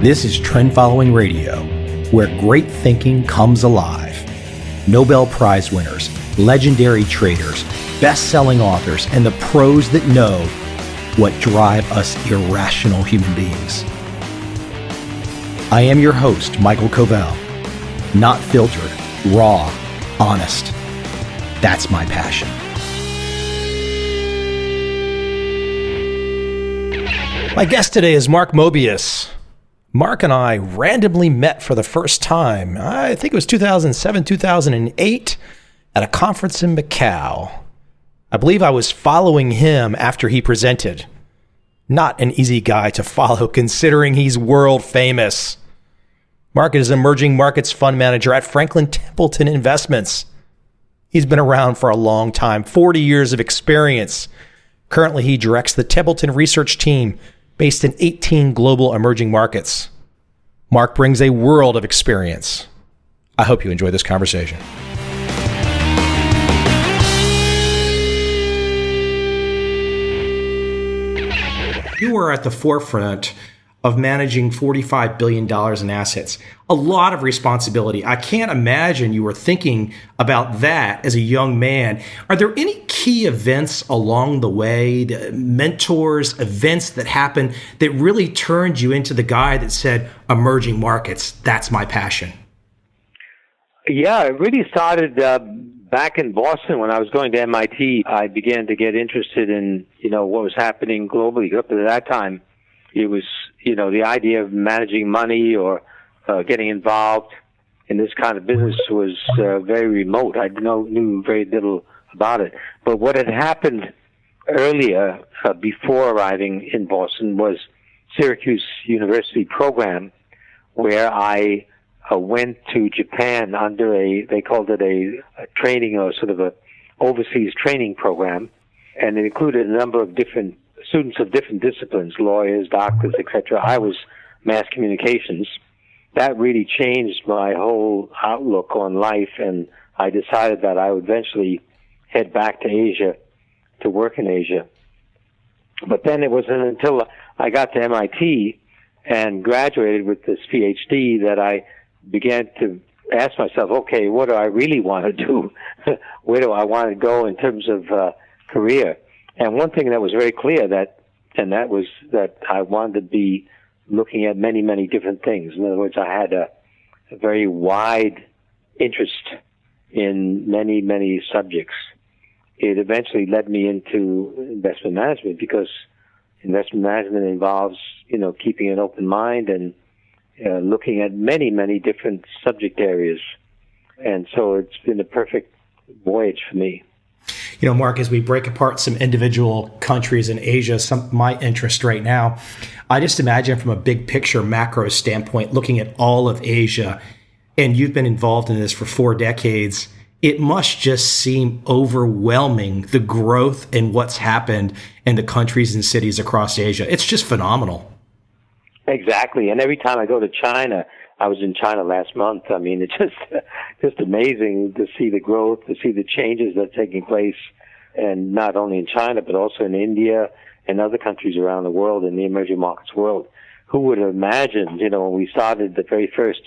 This is Trend Following Radio, where great thinking comes alive. Nobel Prize winners, legendary traders, best-selling authors, and the pros that know what drive us irrational human beings. I am your host, Michael Covel. Not filtered, raw, honest. That's my passion. My guest today is Mark Mobius. Mark and I randomly met for the first time, I think it was 2007, 2008, at a conference in Macau. I believe I was following him after he presented. Not an easy guy to follow considering he's world famous. Mark is an emerging markets fund manager at Franklin Templeton Investments. He's been around for a long time, 40 years of experience. Currently, he directs the Templeton research team based in 18 global emerging markets. Mark brings a world of experience. I hope you enjoy this conversation. You are at the forefront of managing $45 billion in assets. A lot of responsibility. I can't imagine you were thinking about that as a young man. Are there any key events along the way, the mentors, events that happened that really turned you into the guy that said, emerging markets, that's my passion? Yeah, it really started back in Boston when I was going to MIT. I began to get interested in, what was happening globally. Up to that time, it was, the idea of managing money or getting involved in this kind of business was very remote. I knew very little about it. But what had happened earlier, before arriving in Boston, was Syracuse University program, where I went to Japan under they called it a training or sort of a overseas training program, and it included a number of different students of different disciplines, lawyers, doctors, etc. I was mass communications. That really changed my whole outlook on life, and I decided that I would eventually head back to Asia to work in Asia. But then it wasn't until I got to MIT and graduated with this Ph.D. that I began to ask myself, okay, what do I really want to do? Where do I want to go in terms of career? And one thing that was very clear that was that I wanted to be looking at many, many different things. In other words, I had a very wide interest in many, many subjects. It eventually led me into investment management because investment management involves, keeping an open mind and looking at many, many different subject areas. And so it's been a perfect voyage for me. Mark, as we break apart some individual countries in Asia, my interest right now, I just imagine from a big picture macro standpoint, looking at all of Asia, and you've been involved in this for 4 decades, it must just seem overwhelming, the growth and what's happened in the countries and cities across Asia. It's just phenomenal. Exactly. And every time I go to China, I was in China last month. I mean, it's just amazing to see the growth, to see the changes that are taking place, and not only in China, but also in India and other countries around the world, in the emerging markets world. Who would have imagined, when we started the very first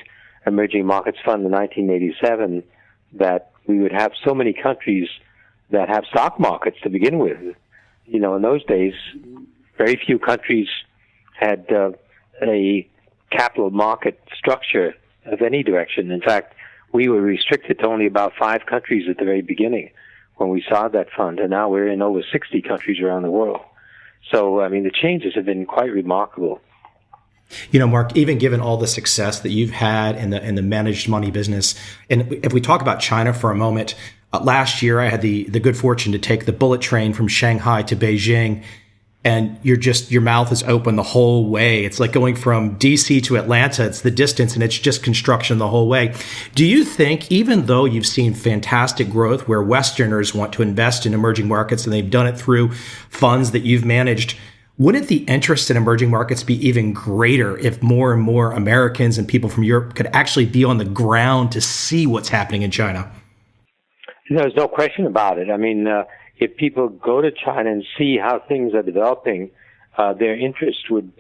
emerging markets fund in 1987, that we would have so many countries that have stock markets to begin with. In those days, very few countries had a capital market structure of any direction. In fact, we were restricted to only about 5 countries at the very beginning when we started that fund, and now we're in over 60 countries around the world. So, the changes have been quite remarkable. Mark, even given all the success that you've had in the managed money business, and if we talk about China for a moment, last year I had the good fortune to take the bullet train from Shanghai to Beijing, and your mouth is open the whole way. It's like going from DC to Atlanta. It's the distance, and it's just construction the whole way. Do you think, even though you've seen fantastic growth where Westerners want to invest in emerging markets and they've done it through funds that you've managed, wouldn't the interest in emerging markets be even greater if more and more Americans and people from Europe could actually be on the ground to see what's happening in China? There's no question about it. If people go to China and see how things are developing, their interest would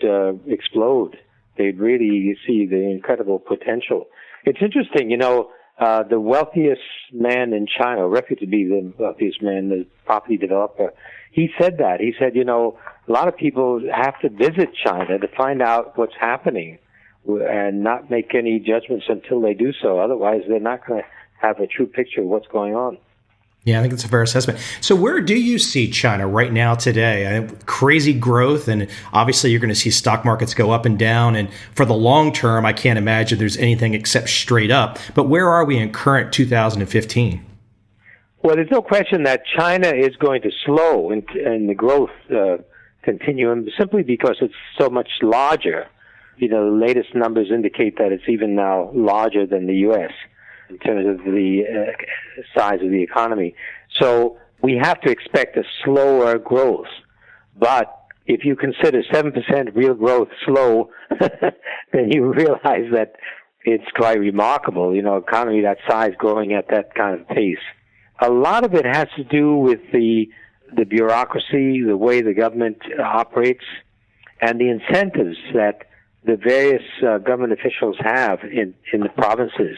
explode. they'd really see the incredible potential. It's interesting, the wealthiest man in China, reputed to be the wealthiest man, the property developer, he said that. He said, a lot of people have to visit China to find out what's happening and not make any judgments until they do so. Otherwise, they're not going to have a true picture of what's going on. Yeah, I think it's a fair assessment. So where do you see China right now today? Crazy growth, and obviously you're going to see stock markets go up and down. And for the long term, I can't imagine there's anything except straight up. But where are we in current 2015? Well, there's no question that China is going to slow in the growth continuum simply because it's so much larger. The latest numbers indicate that it's even now larger than the U.S. in terms of the size of the economy. So we have to expect a slower growth. But if you consider 7% real growth slow, then you realize that it's quite remarkable, economy that size growing at that kind of pace. A lot of it has to do with the bureaucracy, the way the government operates, and the incentives that the various government officials have in the provinces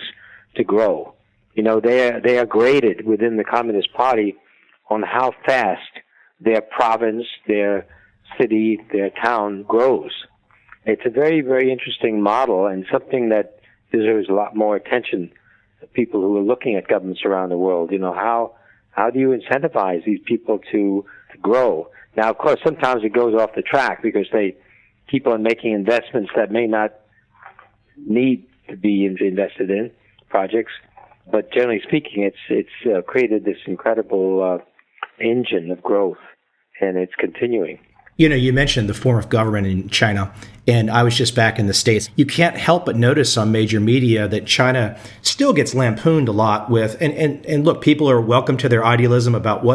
to grow. They are graded within the Communist Party on how fast their province, their city, their town grows. It's a very, very interesting model and something that deserves a lot more attention. People who are looking at governments around the world, how do you incentivize these people to grow? Now, of course, sometimes it goes off the track because they keep on making investments that may not need to be invested in projects. But generally speaking, it's created this incredible engine of growth, and it's continuing. You mentioned the form of government in China, and I was just back in the States. You can't help but notice on major media that China still gets lampooned a lot with, and look, people are welcome to their idealism about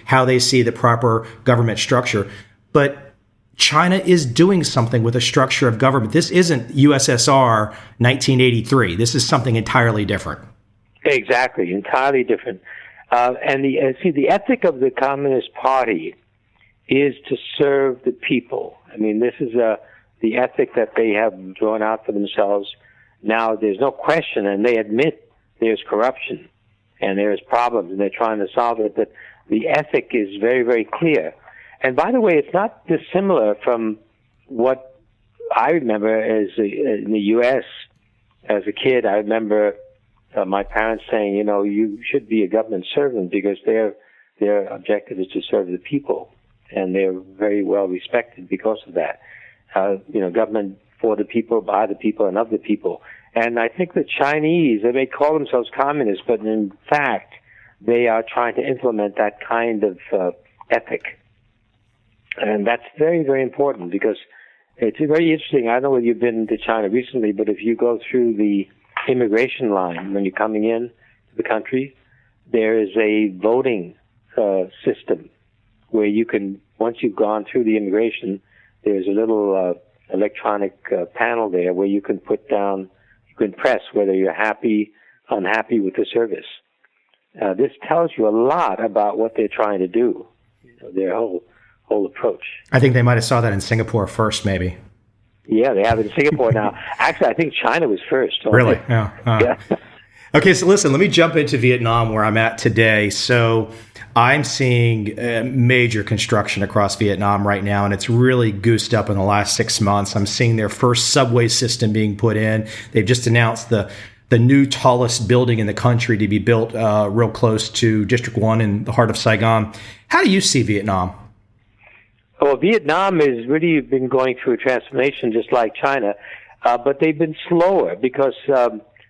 how they see the proper government structure, but China is doing something with a structure of government. This isn't USSR 1983. This is something entirely different. Exactly, entirely different. And the ethic of the Communist Party is to serve the people. I mean, this is the ethic that they have drawn out for themselves. Now, there's no question, and they admit there's corruption and there's problems, and they're trying to solve it, but the ethic is very, very clear. And by the way, it's not dissimilar from what I remember in the U.S. as a kid. I remember my parents saying, you should be a government servant because their objective is to serve the people. And they're very well respected because of that. Government for the people, by the people, and of the people. And I think the Chinese, they may call themselves communists, but in fact, they are trying to implement that kind of ethic. And that's very, very important because it's very interesting. I don't know whether you've been to China recently, but if you go through the immigration line when you're coming in to the country, there is a voting system where you can, once you've gone through the immigration, there's a little electronic panel there where you can put down, you can press whether you're happy, unhappy with the service. This tells you a lot about what they're trying to do, their whole approach. I think they might have saw that in Singapore first, maybe. Yeah, they have it in Singapore now. Actually, I think China was first. Really? Yeah. Okay, so listen, let me jump into Vietnam where I'm at today. So I'm seeing major construction across Vietnam right now, and it's really goosed up in the last 6 months. I'm seeing their first subway system being put in. They've just announced the new tallest building in the country to be built real close to District 1 in the heart of Saigon. How do you see Vietnam? Well, Vietnam has really been going through a transformation just like China, but they've been slower because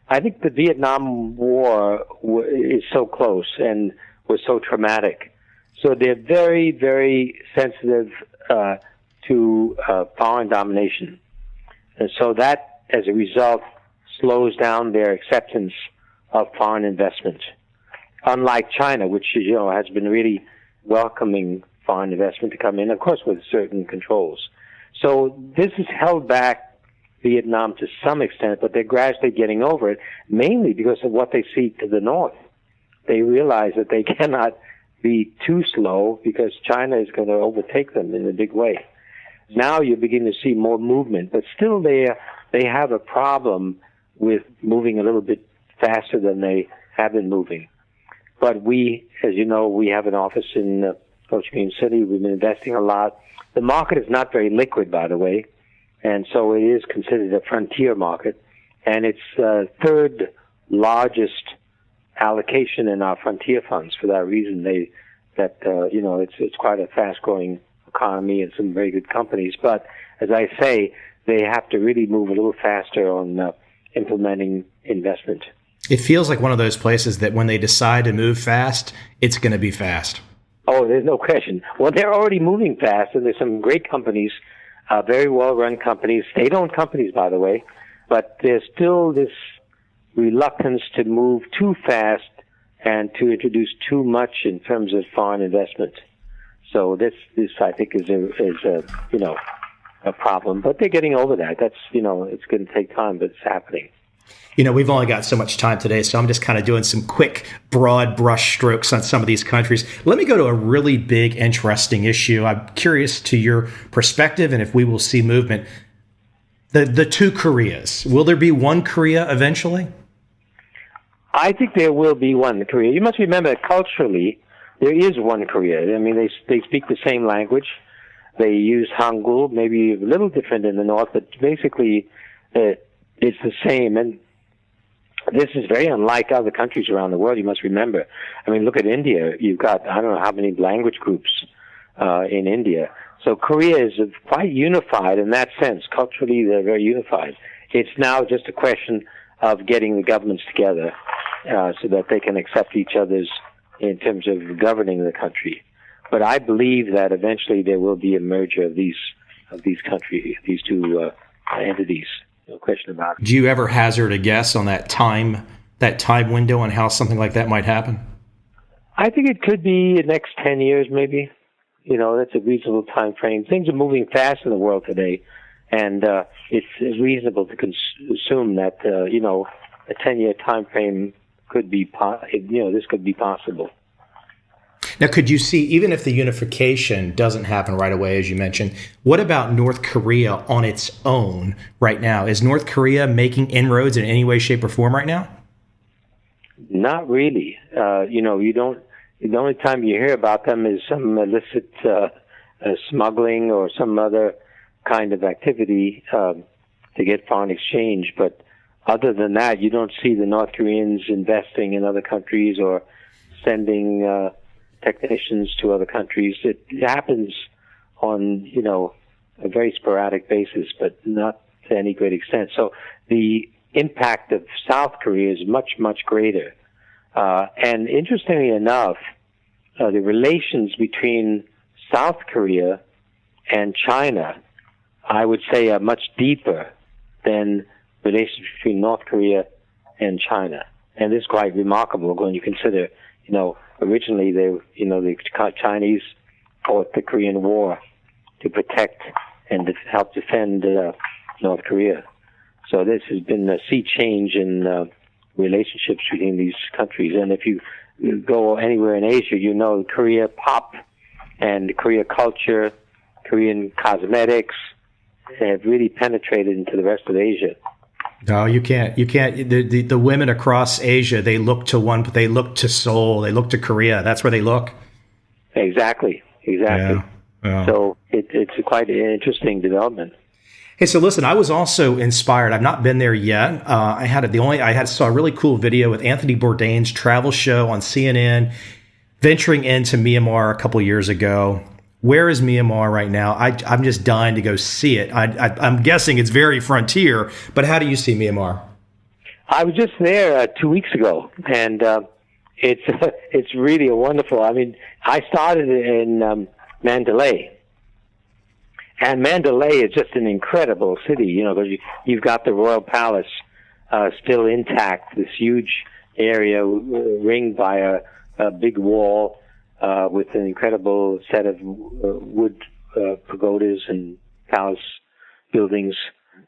I think the Vietnam War is so close and was so traumatic. So they're very, very sensitive to foreign domination. And so that, as a result, slows down their acceptance of foreign investment. Unlike China, which, has been really welcoming foreign investment to come in, of course, with certain controls. So this has held back Vietnam to some extent, but they're gradually getting over it, mainly because of what they see to the north. They realize that they cannot be too slow because China is going to overtake them in a big way. Now you're beginning to see more movement, but still they have a problem with moving a little bit faster than they have been moving. But we, as you know, we have an office in Ho Chi Minh City. We've been investing a lot. The market is not very liquid, by the way, and so it is considered a frontier market. And it's third largest allocation in our frontier funds for that reason. It's quite a fast-growing economy and some very good companies. But as I say, they have to really move a little faster on implementing investment. It feels like one of those places that when they decide to move fast, it's going to be fast. Oh, there's no question. Well, they're already moving fast, and there's some great companies, very well-run companies, state-owned companies, by the way, but there's still this reluctance to move too fast and to introduce too much in terms of foreign investment. So this I think is a problem, but they're getting over that. That's it's going to take time, but it's happening. We've only got so much time today, so I'm just kind of doing some quick, broad brush strokes on some of these countries. Let me go to a really big, interesting issue. I'm curious to your perspective and if we will see movement. The two Koreas. Will there be one Korea eventually? I think there will be one Korea. You must remember, culturally, there is one Korea. I mean, they speak the same language. They use Hangul, maybe a little different in the north, but basically it's the same. And this is very unlike other countries around the world, you must remember. I mean, look at India. You've got, I don't know how many language groups in India. So Korea is quite unified in that sense. Culturally, they're very unified. It's now just a question of getting the governments together so that they can accept each other's in terms of governing the country. But I believe that eventually there will be a merger of these countries, these two entities. No question about it. Do you ever hazard a guess on that time window on how something like that might happen? I think it could be the next 10 years, maybe. That's a reasonable time frame. Things are moving fast in the world today, and it's reasonable to assume that a 10-year time frame could be this could be possible. Now, could you see, even if the unification doesn't happen right away, as you mentioned, what about North Korea on its own right now? Is North Korea making inroads in any way, shape, or form right now? Not really. You don't. The only time you hear about them is some illicit smuggling or some other kind of activity to get foreign exchange. But other than that, you don't see the North Koreans investing in other countries or sending technicians to other countries. It happens on, a very sporadic basis, but not to any great extent. So the impact of South Korea is much, much greater. And interestingly enough, the relations between South Korea and China, I would say, are much deeper than relations between North Korea and China. And this is quite remarkable when you consider, originally the Chinese fought the Korean War to protect and to help defend North Korea. So this has been a sea change in relationships between these countries. And if you go anywhere in Asia, Korea pop and Korea culture, Korean cosmetics have really penetrated into the rest of Asia. No, you can't. The women across Asia, they look to Seoul, they look to Korea. That's where they look. Exactly. Yeah. So it's quite an interesting development. Hey, so listen, I was also inspired. I've not been there yet. I saw a really cool video with Anthony Bourdain's travel show on CNN, venturing into Myanmar a couple years ago. Where is Myanmar right now? I'm just dying to go see it. I'm guessing it's very frontier, but how do you see Myanmar? I was just there 2 weeks ago, and it's really wonderful. I mean, I started in Mandalay. And Mandalay is just an incredible city, because you've got the Royal Palace still intact, this huge area ringed by a big wall with an incredible set of wood pagodas and palace buildings.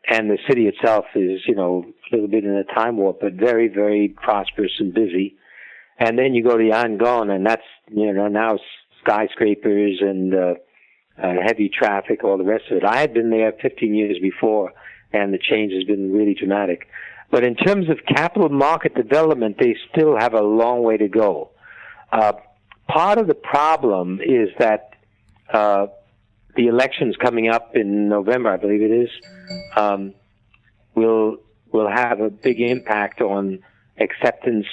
And the city itself is, a little bit in a time warp, but very, very prosperous and busy. And then you go to Yangon, and that's, now skyscrapers and heavy traffic, all the rest of it. I had been there 15 years before, and the change has been really dramatic. But in terms of capital market development, they still have a long way to go. Part of the problem is that the elections coming up in November, I believe it is, will have a big impact on acceptance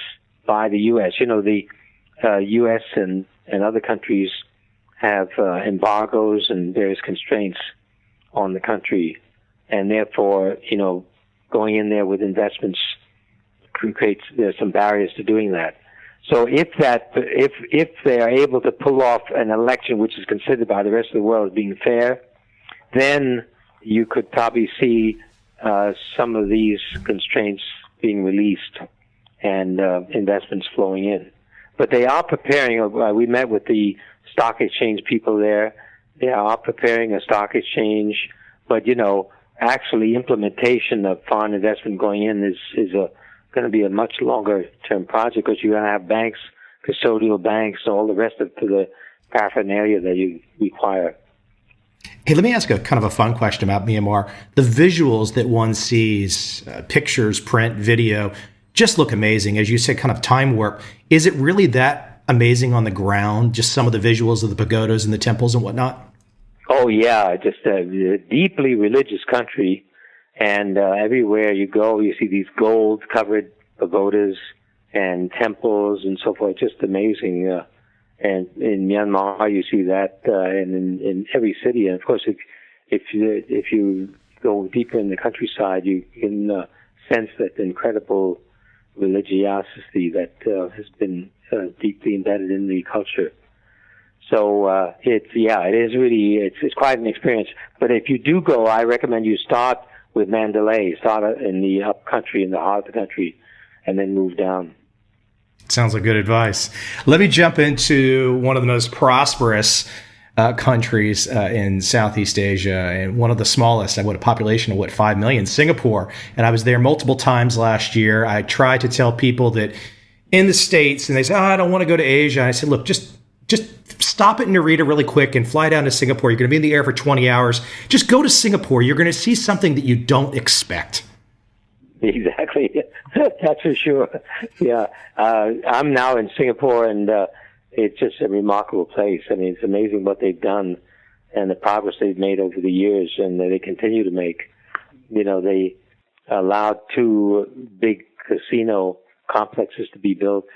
by the U.S. You know, the U.S. and other countries have embargoes and various constraints on the country, and therefore, you know, going in there with investments creates there's some barriers to doing that. So if they are able to pull off an election which is considered by the rest of the world as being fair, then you could probably see some of these constraints being released and investments flowing in. But they are preparing. We met with the stock exchange people there. They are preparing a stock exchange, but you know, actually implementation of foreign investment going in is going to be a much longer term project, because you're going to have banks, custodial banks, all the rest of the paraphernalia that you require. Hey, let me ask a kind of a fun question about Myanmar. The visuals that one sees, pictures, print, video, just look amazing. As you said, kind of time warp. Is it really that amazing on the ground, just some of the visuals of the pagodas and the temples and whatnot? Oh, yeah, just a deeply religious country. And everywhere you go, you see these gold-covered pagodas and temples and so forth. Just amazing. And in Myanmar, you see that in every city. And of course, if you go deeper in the countryside, you can sense that incredible religiosity that has been deeply embedded in the culture. So it is really it's quite an experience. But if you do go, I recommend you start with Mandalay, start in the up country, in the heart of the country, and then move down. Sounds like good advice. Let me jump into one of the most prosperous countries in Southeast Asia, and one of the smallest. I have a population of 5 million, Singapore. And I was there multiple times last year. I tried to tell people that in the States, and they say, I don't want to go to Asia. And I said, look, just stop at Narita really quick and fly down to Singapore. You're going to be in the air for 20 hours. Just go to Singapore. You're going to see something that you don't expect. Exactly. That's for sure. Yeah. I'm now in Singapore, and it's just a remarkable place. I mean, it's amazing what they've done and the progress they've made over the years, and they continue to make. You know, they allowed 2 big casino complexes to be built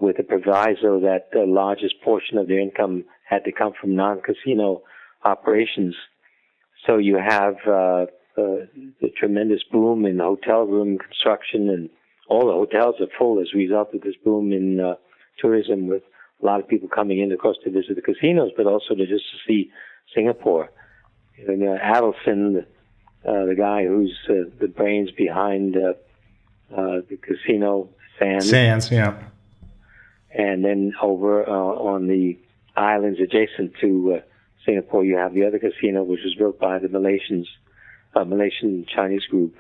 with a proviso that the largest portion of their income had to come from non-casino operations. So you have the tremendous boom in hotel room construction, and all the hotels are full as a result of this boom in tourism, with a lot of people coming in, of course, to visit the casinos, but also to see Singapore. And Adelson, the guy who's the brains behind the casino, Sands, yeah. And then over on the islands adjacent to Singapore, you have the other casino, which was built by the Malaysian Chinese group.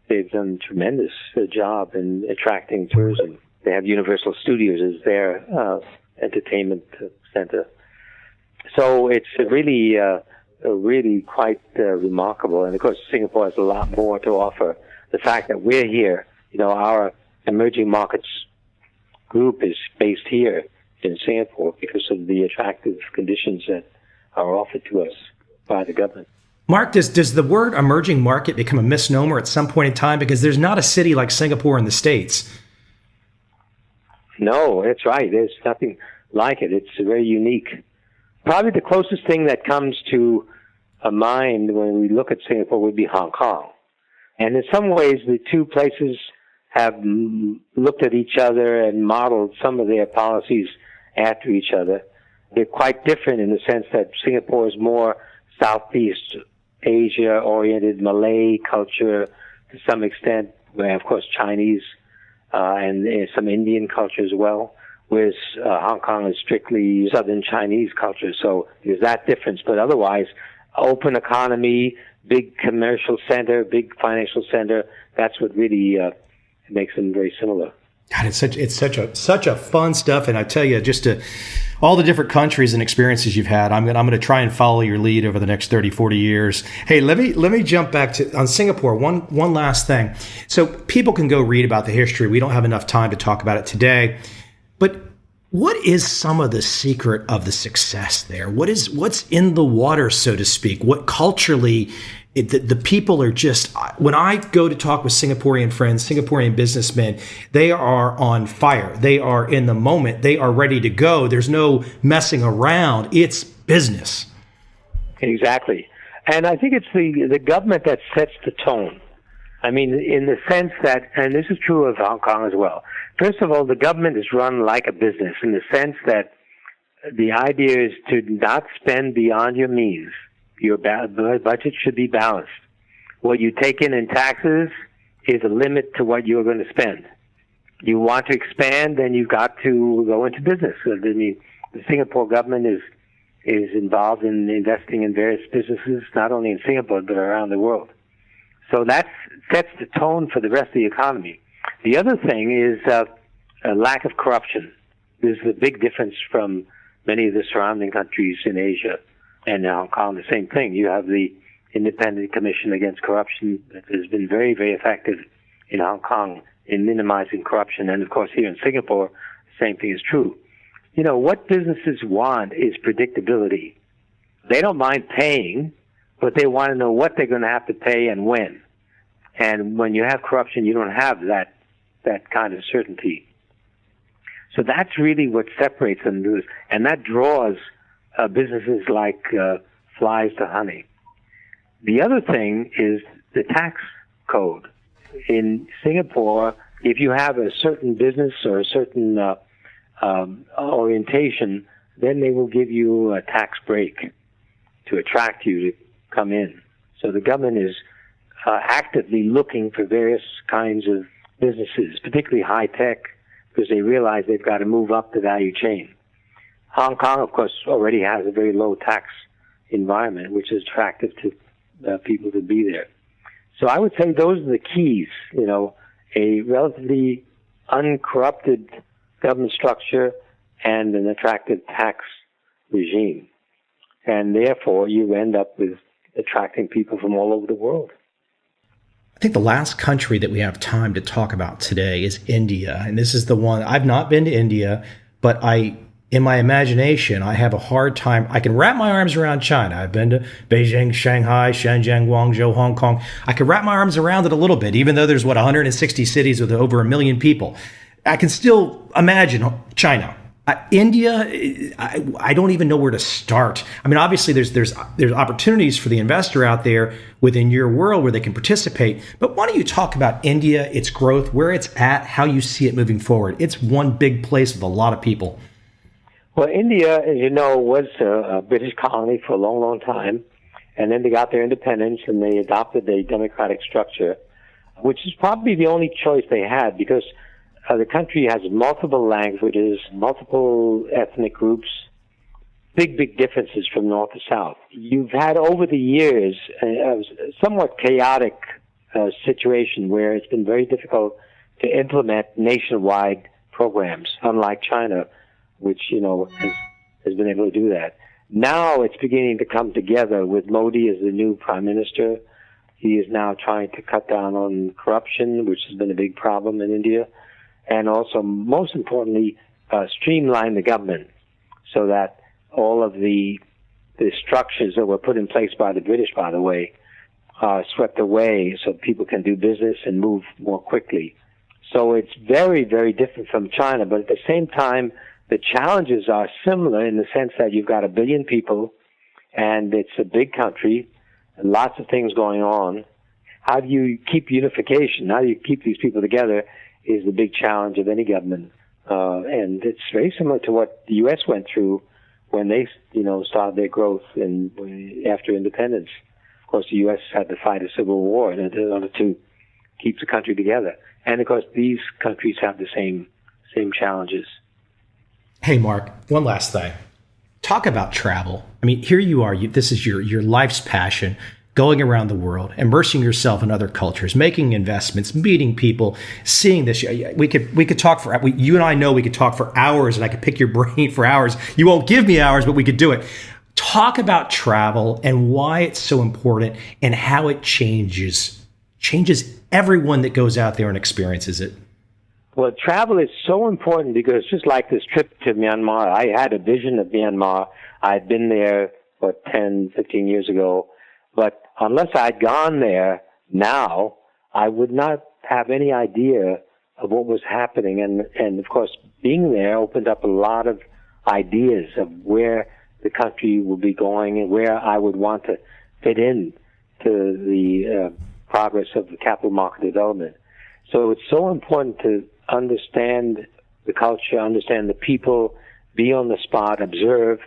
They've done a tremendous job in attracting tourism. They have Universal Studios as their entertainment center. So it's really quite remarkable. And of course, Singapore has a lot more to offer. The fact that we're here, you know, our emerging markets group is based here in Singapore because of the attractive conditions that are offered to us by the government. Mark, does the word emerging market become a misnomer at some point in time? Because there's not a city like Singapore in the States. No, that's right. There's nothing like it. It's very unique. Probably the closest thing that comes to a mind when we look at Singapore would be Hong Kong. And in some ways, the two places have looked at each other and modeled some of their policies after each other. They're quite different in the sense that Singapore is more Southeast Asia-oriented, Malay culture to some extent, where, of course, Chinese and some Indian culture as well, whereas Hong Kong is strictly Southern Chinese culture. So there's that difference. But otherwise, open economy, big commercial center, big financial center, that's what really makes them very similar. God, it's such a fun stuff, and I tell you, all the different countries and experiences you've had. I'm gonna try and follow your lead over the next 30, 40 years. Hey, let me jump back to on Singapore. One last thing. So people can go read about the history. We don't have enough time to talk about it today, but what is some of the secret of the success there? What's in the water, so to speak? What culturally, the people are just, when I go to talk with Singaporean friends, Singaporean businessmen, they are on fire. They are in the moment. They are ready to go. There's no messing around. It's business. Exactly. And I think it's the government that sets the tone. I mean, in the sense that, and this is true of Hong Kong as well. First of all, the government is run like a business in the sense that the idea is to not spend beyond your means. Your budget should be balanced. What you take in taxes is a limit to what you're going to spend. You want to expand, then you've got to go into business. The Singapore government is involved in investing in various businesses, not only in Singapore, but around the world. So that sets the tone for the rest of the economy. The other thing is a lack of corruption. This is a big difference from many of the surrounding countries in Asia and in Hong Kong. The same thing. You have the Independent Commission Against Corruption that has been very, very effective in Hong Kong in minimizing corruption. And, of course, here in Singapore, the same thing is true. You know, what businesses want is predictability. They don't mind paying, but they want to know what they're going to have to pay and when. And when you have corruption, you don't have that kind of certainty. So that's really what separates them, and that draws businesses like flies to honey. The other thing is the tax code. In Singapore, if you have a certain business or a certain orientation, then they will give you a tax break to attract you to come in. So the government is actively looking for various kinds of businesses, particularly high tech, because they realize they've got to move up the value chain. Hong Kong, of course, already has a very low tax environment, which is attractive to people to be there. So I would say those are the keys, you know, a relatively uncorrupted government structure and an attractive tax regime. And therefore, you end up with attracting people from all over the world. I think the last country that we have time to talk about today is India. And this is the one, I've not been to India, but in my imagination, I have a hard time. I can wrap my arms around China. I've been to Beijing, Shanghai, Shenzhen, Guangzhou, Hong Kong. I can wrap my arms around it a little bit, even though there's 160 cities with over 1 million people. I can still imagine China. India, I don't even know where to start. I mean, obviously there's opportunities for the investor out there within your world where they can participate. But why don't you talk about India, its growth, where it's at, how you see it moving forward? It's one big place with a lot of people. Well, India, as you know, was a British colony for a long, long time. And then they got their independence and they adopted a democratic structure, which is probably the only choice they had because the country has multiple languages, multiple ethnic groups, big, big differences from north to south. You've had over the years a somewhat chaotic situation where it's been very difficult to implement nationwide programs, unlike China, which, you know, has been able to do that. Now it's beginning to come together with Modi as the new prime minister. He is now trying to cut down on corruption, which has been a big problem in India. And also, most importantly, streamline the government so that all of the structures that were put in place by the British, by the way, are swept away so people can do business and move more quickly. So it's very, very different from China, but at the same time, the challenges are similar in the sense that you've got 1 billion people, and it's a big country, and lots of things going on. How do you keep unification? How do you keep these people together is the big challenge of any government. And it's very similar to what the U.S. went through when they, you know, started their growth after independence. Of course, the U.S. had to fight a civil war in order to keep the country together. And, of course, these countries have the same challenges. Hey, Mark, one last thing. Talk about travel. I mean, here you are. This is your life's passion. going around the world, immersing yourself in other cultures, making investments, meeting people, seeing this. We could talk for, you and I know we could talk for hours, and I could pick your brain for hours. You won't give me hours, but we could do it. Talk about travel and why it's so important and how it changes everyone that goes out there and experiences it. Well, travel is so important because just like this trip to Myanmar, I had a vision of Myanmar. I'd been there, 10, 15 years ago. But unless I'd gone there now, I would not have any idea of what was happening. And of course, being there opened up a lot of ideas of where the country will be going and where I would want to fit in to the progress of the capital market development. So it's so important to understand the culture, understand the people, be on the spot, observe.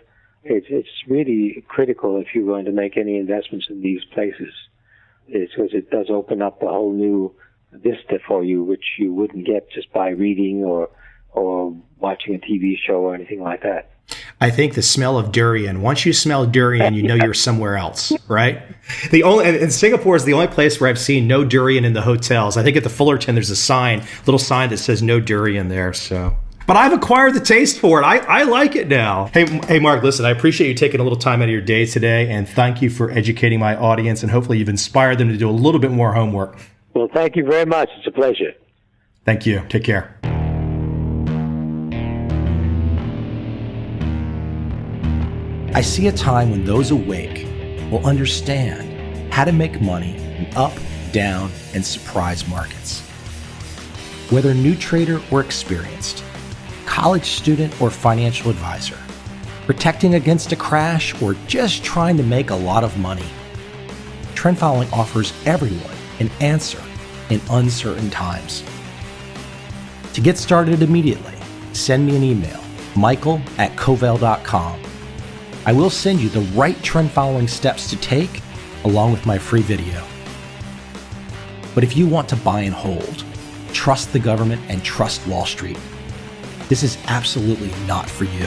It's really critical if you're going to make any investments in these places. Because it does open up a whole new vista for you, which you wouldn't get just by reading or watching a TV show or anything like that. I think the smell of durian. Once you smell durian, you know you're somewhere else, right? And Singapore is the only place where I've seen no durian in the hotels. I think at the Fullerton there's a little sign that says no durian there. So, but I've acquired the taste for it. I like it now. Hey, Mark, listen, I appreciate you taking a little time out of your day today, and thank you for educating my audience. And hopefully you've inspired them to do a little bit more homework. Well, thank you very much. It's a pleasure. Thank you. Take care. I see a time when those awake will understand how to make money in up, down, and surprise markets. Whether new trader or experienced, college student or financial advisor, protecting against a crash or just trying to make a lot of money, trend following offers everyone an answer in uncertain times. To get started immediately, send me an email, michael@covel.com. I will send you the right trend following steps to take along with my free video. But if you want to buy and hold, trust the government and trust Wall Street, this is absolutely not for you.